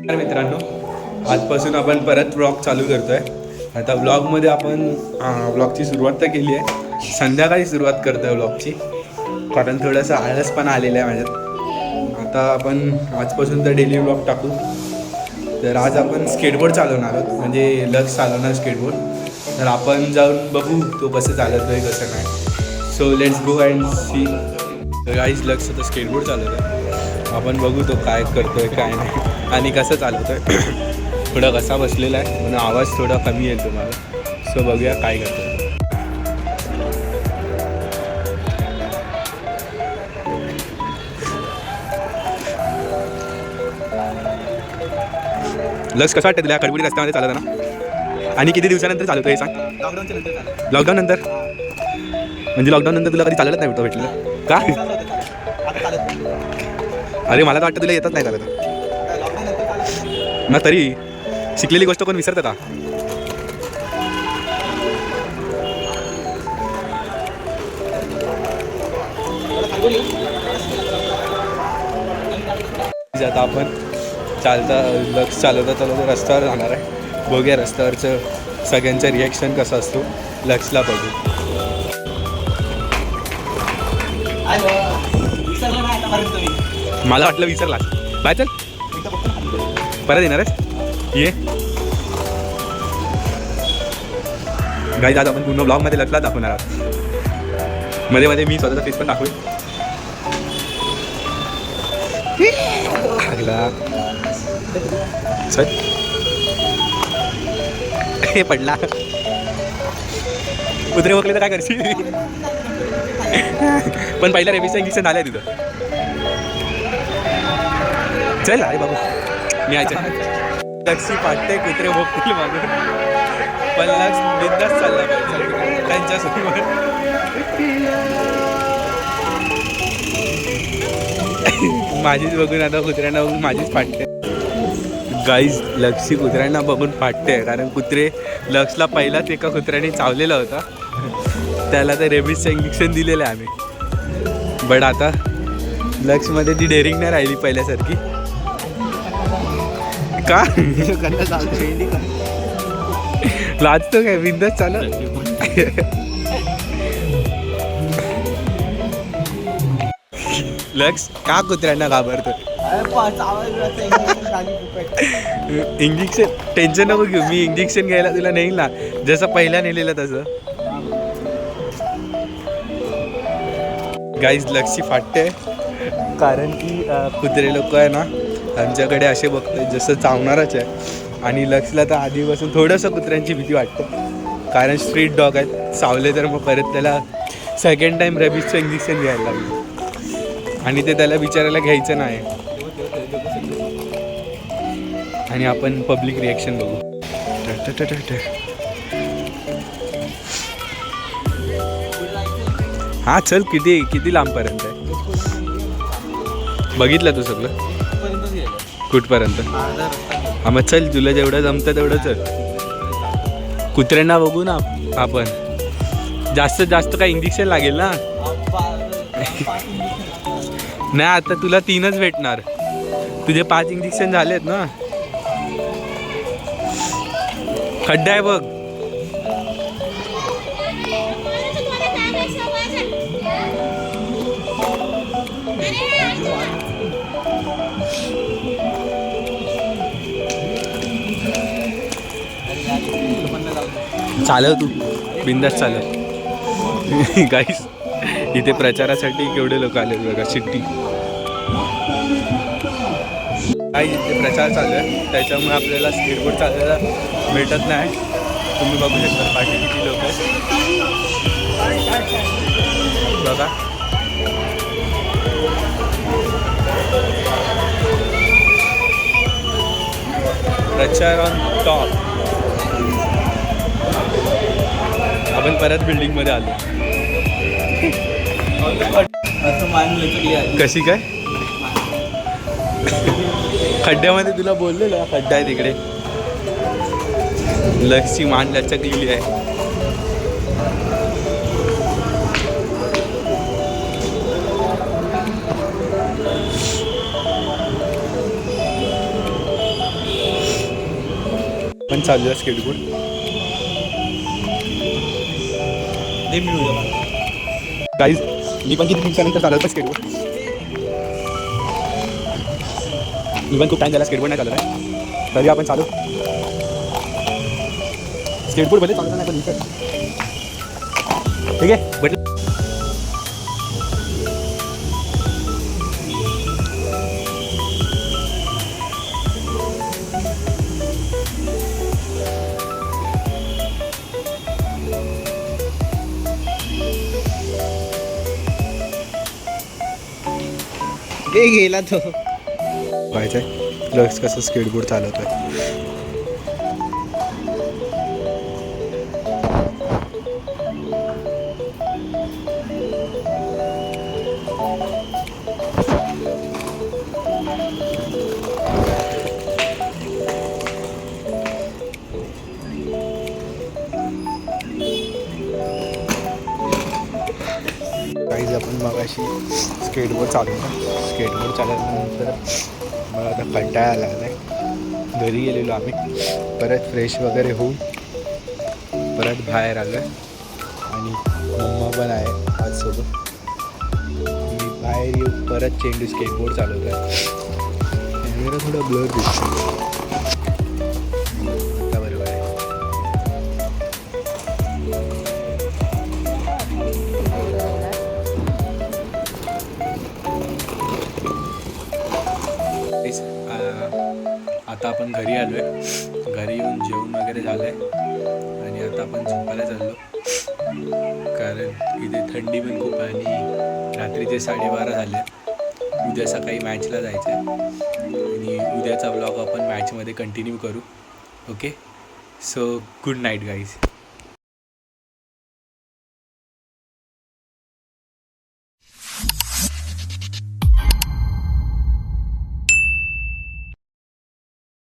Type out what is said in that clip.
तर मित्रांनो, आजपासून आपण परत व्लॉग चालू करतोय. आता व्लॉगमध्ये आपण व्लॉगची सुरुवात तर केली आहे. संध्याकाळी सुरुवात करतोय व्लॉगची, कारण थोडंसं आळस पण आलेलं आहे माझ्यात. आता आपण आजपासून तर डेली व्लॉग टाकू. तर आज आपण स्केटबोर्ड चालवणार आहोत, म्हणजे लक्स चालवणार स्केटबोर्ड. तर आपण जाऊन बघू तो कसं चालवतोय कसं नाही. So let's go and see. तर गाईज लक्स तर स्केटबोर्ड चालवतोय. आपण बघू तो काय करतोय काय नाही आणि कसं चालवतोय. थोडा कसा बसलेला आहे म्हणून आवाज थोडा कमी येतो मला. सो बघूया काय करतोय. लक्स कसं वाटतं तुला कडबुडी रस्त्यामध्ये चालवताना? आणि किती दिवसानंतर चालवतो हे सांग? लॉकडाऊन नंतर. म्हणजे लॉकडाऊन नंतर तुला कधी चालत नाही भेटलं का? अरे मला तर वाटतं तुला येतच नाही चालत. मग तरी शिकलेली गोष्ट कोण विसरतं का? आता आपण लक्ष चालवता रस्त्यावर जाणार आहे. बघूया रस्त्यावरचं सगळ्यांचं रिॲक्शन कसं असतो. लक्षला बघू. मला वाटलं विसरला. बाय चल परत येणार आहेस ये. गाईज आज आपण पूर्ण ब्लॉगमध्ये लक्षला दाखवणार आहोत. मध्ये मध्ये मी स्वतःचा फेस पण दाखवेन. चल हे पडला. कुत्रे वगैरे तर काय करशील. पण पहिला रेबीचं इंजेक्शन झालं आहे तिथं. चल अरे बाबू मी यायचं. लक्ष्मी पाटते कुत्रे भोगतील मागून. पण लक्ष बिंदास चालला पाहिजे त्यांच्यासोबत. माझीच बघून आता कुत्र्यांना बघून माझीच फाटते. गाईज लक्ष्मी कुत्र्यांना बघून फाटते कारण कुत्रे लक्ष्यला पहिलाच एका कुत्र्याने चावलेला होता. त्याला तर रेबीजचं इंजेक्शन दिलेलं आहे आम्ही. बट आता लक्ष्यमध्ये ती डेअरिंग नाही राहिली पहिल्यासारखी. का लाजतो काय? बिंदास चालू. लक्ष का कुत्र्यांना घाबरतो? इंजेक्शन टेन्शन नको घेऊ. मी इंजेक्शन घ्यायला तुला नेईल ना, जसं पहिला नेलेलं तसं. गाईज लक्ष्मी फाटते कारण की कुत्रे लोक आहे ना आमच्याकडे असे बघते जसं चावणारच आहे. आणि लक्ष्यला तर आधीपासून थोडंसं कुत्र्यांची भीती वाटते कारण स्ट्रीट डॉग आहेत. चावले तर मग परत त्याला सेकंड टाईम रेबीजचं इंजेक्शन घ्यायला लागलं आणि ते त्याला विचारायला घ्यायचं नाही. आणि आपण पब्लिक रिॲक्शन बघू. हा चल किती लांबपर्यंत आहे बघितलं तू सगळं? कुठपर्यंत? हा मग चल तुला जेवढं जमतं तेवढं चल. कुत्र्यांना बघू ना आपण. जास्तीत जास्त काय इंजेक्शन लागेल ना? नाही आता तुला 3च भेटणार. तुझे 5 इंजेक्शन झालेत ना. खड्डा आहे बघ. चालव तू बिंदास चालव. गाईस इथे प्रचारासाठी केवढे लोक आले बघा. शिट्टी काही इथे प्रचार चालू आहे त्याच्यामुळे आपल्याला स्केटबोर्ड चालवायला भेटत नाही. तुम्ही बघू शकता पाठी किती लोक आहेत बघा. प्रचार ऑन टॉप. आपण परत बिल्डिंगमध्ये आलो. कशी काय? खड्ड्यामध्ये तुला बोललेलं खड्डा आहे तिकडे. लक्ष्मी मान लचकलेली आहे. पण चालू आहे स्केटबोर्ड. काहीच मी पण किती दिवसानंतर चालवतो स्केटबोर्ड. मी पण खूप टाईम झाला स्केटबोर्ड नाही चालत आहे. तरी आपण चालू स्केटबोर्ड भले चालवता नाही पण ठीक आहे बट गेला तो. व्हायचं आहे प्लस कसं स्केटबोर्ड चालवतो आहे. काहीच आपण मग अशी स्केटबोर्ड चालवल्यानंतर मला आता कंटाळा लागला आहे. घरी गेलेलो आम्ही परत फ्रेश वगैरे होऊन परत बाहेर आलो आहे आणि मम्मा पण आहे आजसोबत. मी बाहेर येऊन परत चेंडू स्केटबोर्ड चालवतो आहे. कॅमेरा थोडा ब्लर दिसतो आता बरोबर आहे. आता आपण घरी आलो आहे. घरी येऊन जेवण वगैरे झालं आहे आणि आता आपण झोपायला चाललो कारण इथे थंडी पण खूप आहे आणि रात्रीचे 12:30 झाले. उद्या सकाळी मॅचला जायचं आहे आणि उद्याचा ब्लॉग आपण मॅचमध्ये कंटिन्यू करू. Okay so good night guys.